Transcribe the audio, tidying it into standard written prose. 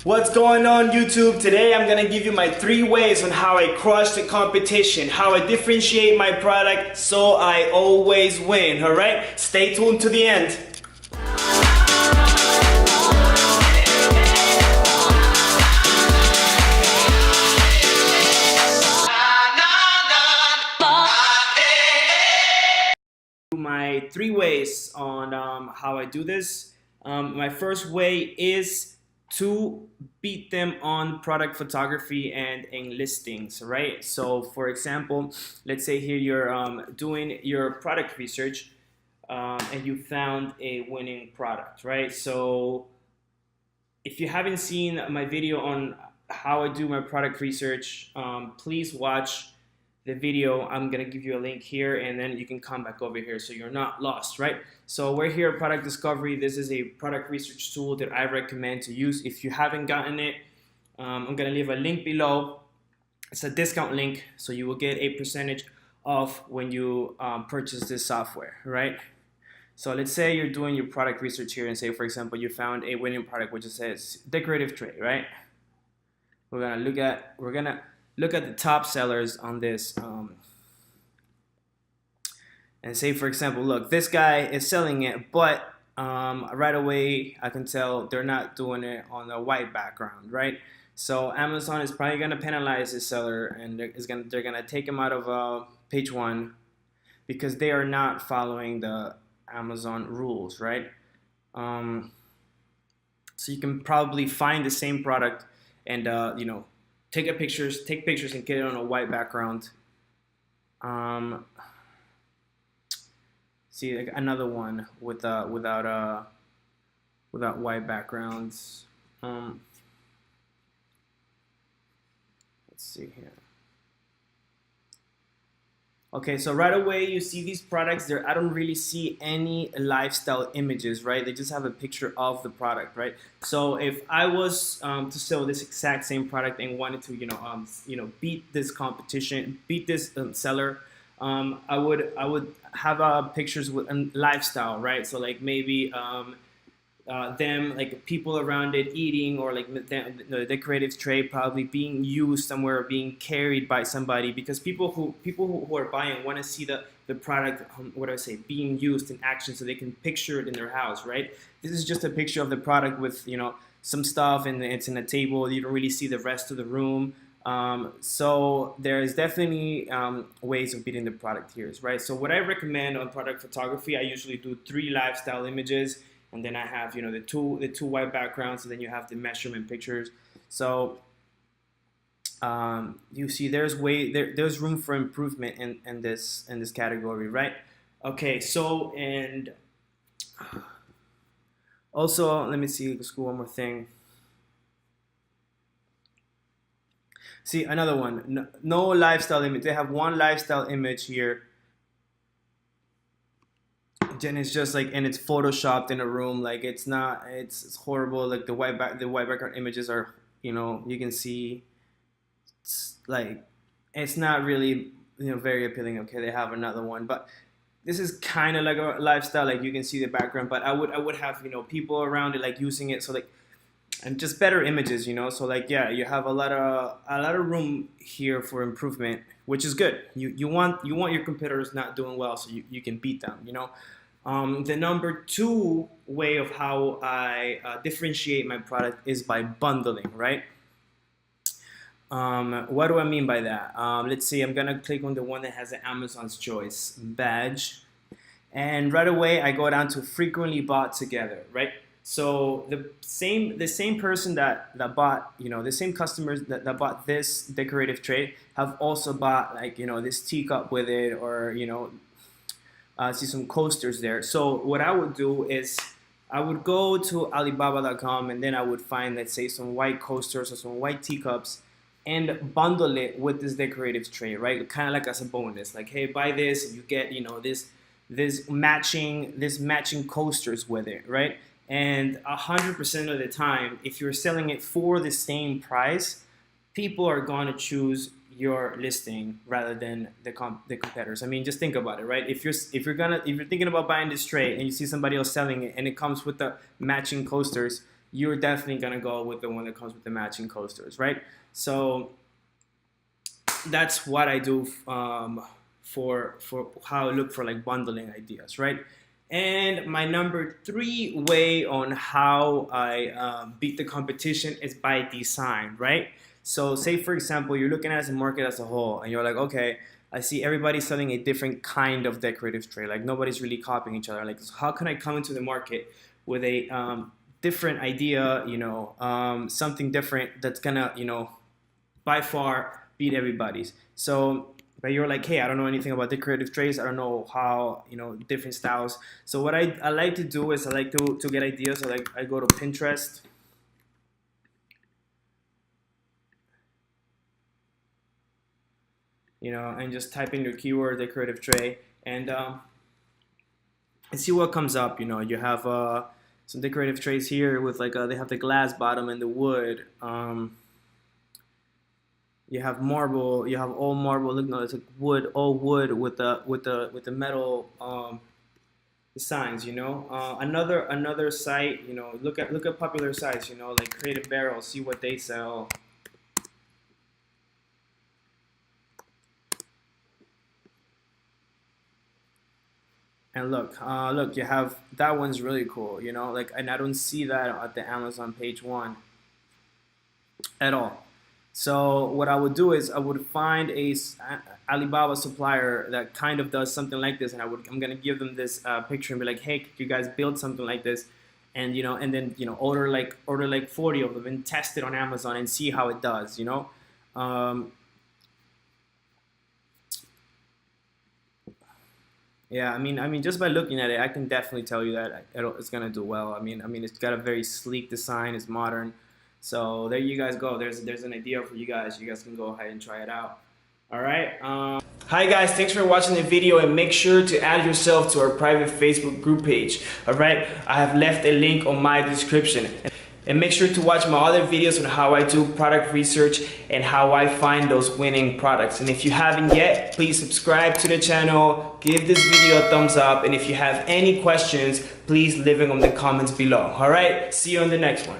What's going on YouTube? Today I'm gonna give you my 3 ways on how I crush the competition, how I differentiate my product so I always win, alright? Stay tuned to the end. My 3 ways on how I do this. My first way is to beat them on product photography and in listings, right? So for example, let's say here you're doing your product research and you found a winning product, right? So if you haven't seen my video on how I do my product research, please watch the video. I'm gonna give you a link here and then you can come back over here so you're not lost, right? So we're here at Product Discovery. This is a product research tool that I recommend to use. If you haven't gotten it, I'm gonna leave a link below. It's a discount link, so you will get a percentage off when you purchase this software, right? So let's say you're doing your product research here and say, for example, you found a winning product which says decorative tray, right? We're gonna look at the top sellers on this and say, for example, look, this guy is selling it, but right away I can tell they're not doing it on a white background, right? So Amazon is probably going to penalize this seller and they're gonna take him out of page 1 because they are not following the Amazon rules, right? So you can probably find the same product and you know, take pictures and get it on a white background. See, like another one without white backgrounds. Let's see here. Okay, so right away you see these products there. I don't really see any lifestyle images, right? They just have a picture of the product, right? So if I was to sell this exact same product and wanted to, beat this competition, beat this seller, I would have pictures with lifestyle, right? So like maybe them, like people around it eating, or like the decorative tray probably being used somewhere, being carried by somebody, because people who are buying want to see the product, being used in action, so they can picture it in their house, right? This is just a picture of the product with some stuff, and it's in a table. You don't really see the rest of the room. So there's definitely ways of beating the product here, right? So what I recommend on product photography, I usually do 3 lifestyle images, and then I have the two white backgrounds, and then you have the measurement pictures. So you see there's room for improvement in this category, right? Okay, so and also let me see, let's go one more thing. See, another one, no lifestyle image. They have one lifestyle image here. Then it's just like, and it's photoshopped in a room. Like it's horrible. Like the white background images are, you can see, it's not really, very appealing. Okay, they have another one, but this is kind of like a lifestyle. Like you can see the background, but I would have, people around it, like using it. So like, and just better images, so like, yeah, you have a lot of room here for improvement, which is good. You want your competitors not doing well, so you can beat them. The number 2 way of how I differentiate my product is by bundling, right? What do I mean by that? Let's see, I'm gonna click on the one that has the Amazon's Choice badge, and right away I go down to frequently bought together, right? So the same person that bought, the same customers that bought this decorative tray have also bought, like, this teacup with it, or see some coasters there. So what I would do is I would go to Alibaba.com, and then I would find, let's say, some white coasters or some white teacups, and bundle it with this decorative tray, right? Kind of like as a bonus, like, hey, buy this and you get, this matching coasters with it, right? And 100% of the time, if you're selling it for the same price, people are going to choose your listing rather than the competitors. I mean, just think about it, right? If you're thinking about buying this tray and you see somebody else selling it and it comes with the matching coasters, you're definitely gonna go with the one that comes with the matching coasters, right? So that's what I do for how I look for like bundling ideas, right? And my number 3 way on how I beat the competition is by design, right? So say for example, you're looking at the market as a whole and you're like, okay, I see everybody selling a different kind of decorative tray. Like nobody's really copying each other. Like how can I come into the market with a different idea, something different that's gonna, by far beat everybody's. So, but you're like, hey, I don't know anything about decorative trays. I don't know how, different styles. So what I like to do is I like to get ideas. So like I go to Pinterest. And just type in your keyword decorative tray and see what comes up. You have some decorative trays here with like they have the glass bottom and the wood. You have marble. You have all marble. Look, no, it's like wood, all wood with the metal designs. Another site. Look at popular sites. Like Creative Barrel. See what they sell. And look, you have that one's really cool. And I don't see that at the Amazon page 1 at all. So what I would do is I would find a Alibaba supplier that kind of does something like this, and I'm gonna give them this picture and be like, hey, could you guys build something like this? And and then order like 40 of them and test it on Amazon and see how it does. Yeah, I mean, just by looking at it, I can definitely tell you that it's gonna do well. I mean, it's got a very sleek design. It's modern. So there you guys go. There's an idea for you guys. You guys can go ahead and try it out. All right. Hi guys, thanks for watching the video, and make sure to add yourself to our private Facebook group page. All right. I have left a link on my description. And make sure to watch my other videos on how I do product research and how I find those winning products. And if you haven't yet, please subscribe to the channel, give this video a thumbs up, and if you have any questions, please leave them in the comments below. All right, see you on the next one.